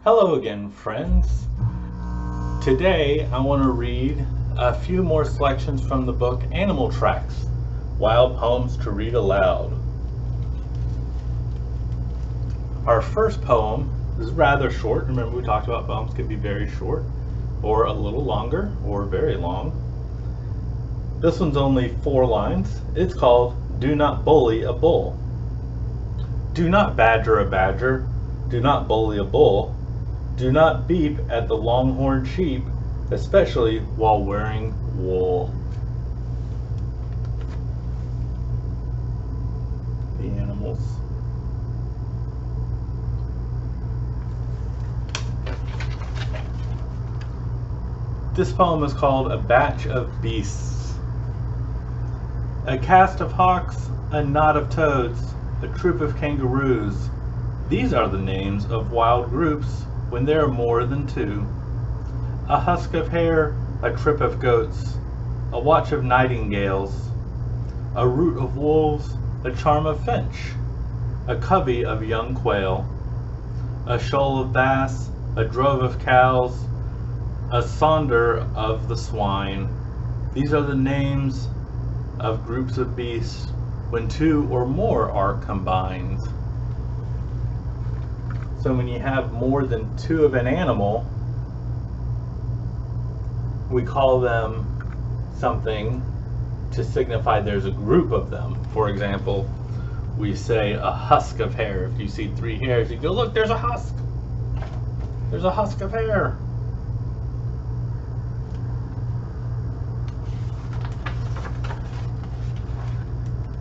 Hello again, friends. Today I want to read a few more selections from the book Animal Tracks, Wild Poems to Read Aloud. Our first poem is rather short. Remember, we talked about poems can be very short, or a little longer, or very long. This one's only 4 lines. It's called Do Not Bully a Bull. Do not badger a badger. Do not bully a bull. Do not beep at the longhorned sheep, especially while wearing wool. The animals. This poem is called A Batch of Beasts. A cast of hawks, a knot of toads, a troop of kangaroos. These are the names of wild groups when there are more than 2. A husk of hare, a trip of goats, a watch of nightingales, a root of wolves, a charm of finch, a covey of young quail, a shoal of bass, a drove of cows, a sonder of the swine. These are the names of groups of beasts when 2 or more are combined. So when you have more than 2 of an animal, we call them something to signify there's a group of them. For example, we say a husk of hare. If you see 3 hares, you go, look, there's a husk. There's a husk of hare.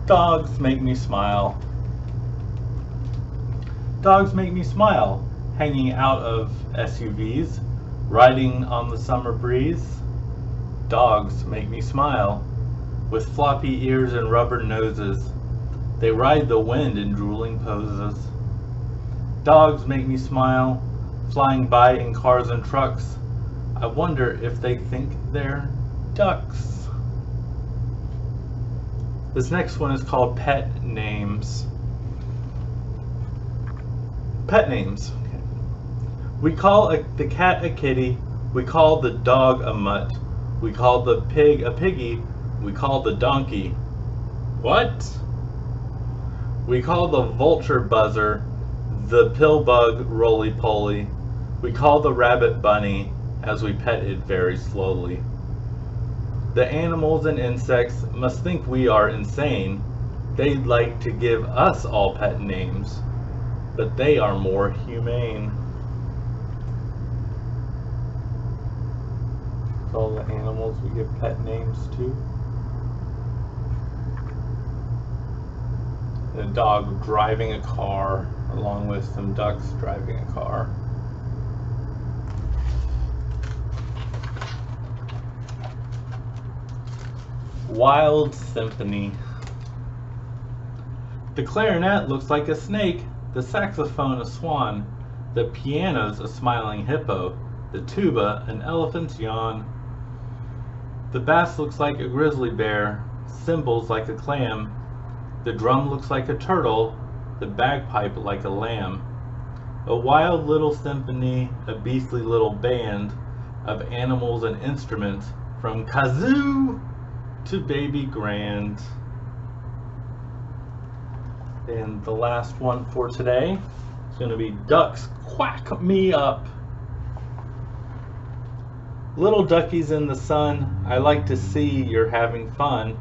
Dogs make me smile. Dogs make me smile, hanging out of SUVs, riding on the summer breeze. Dogs make me smile, with floppy ears and rubber noses. They ride the wind in drooling poses. Dogs make me smile, flying by in cars and trucks. I wonder if they think they're ducks. This next one is called Pet Names. Pet names. Okay. We call the cat a kitty. We call the dog a mutt. We call the pig a piggy. We call the donkey. What? We call the vulture buzzer, the pill bug roly-poly. We call the rabbit bunny as we pet it very slowly. The animals and insects must think we are insane. They'd like to give us all pet names, but they are more humane. So all the animals we give pet names to. A dog driving a car, along with some ducks driving a car. Wild Symphony. The clarinet looks like a snake, the saxophone a swan, the piano's a smiling hippo, the tuba an elephant's yawn. The bass looks like a grizzly bear, cymbals like a clam, the drum looks like a turtle, the bagpipe like a lamb. A wild little symphony, a beastly little band of animals and instruments, from kazoo to baby grand. And the last one for today is going to be Ducks Quack Me Up. Little duckies in the sun, I like to see you're having fun.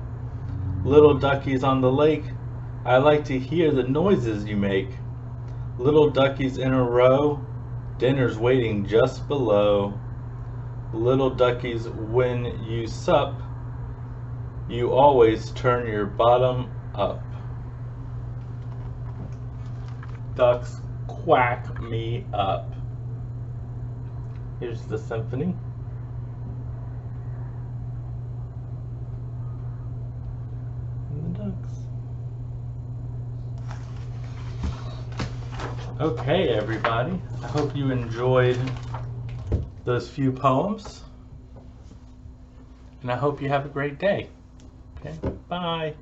Little duckies on the lake, I like to hear the noises you make. Little duckies in a row, dinner's waiting just below. Little duckies, when you sup, you always turn your bottom up. Ducks quack me up. Here's the symphony. And the ducks. Okay, everybody. I hope you enjoyed those few poems. And I hope you have a great day. Okay, bye.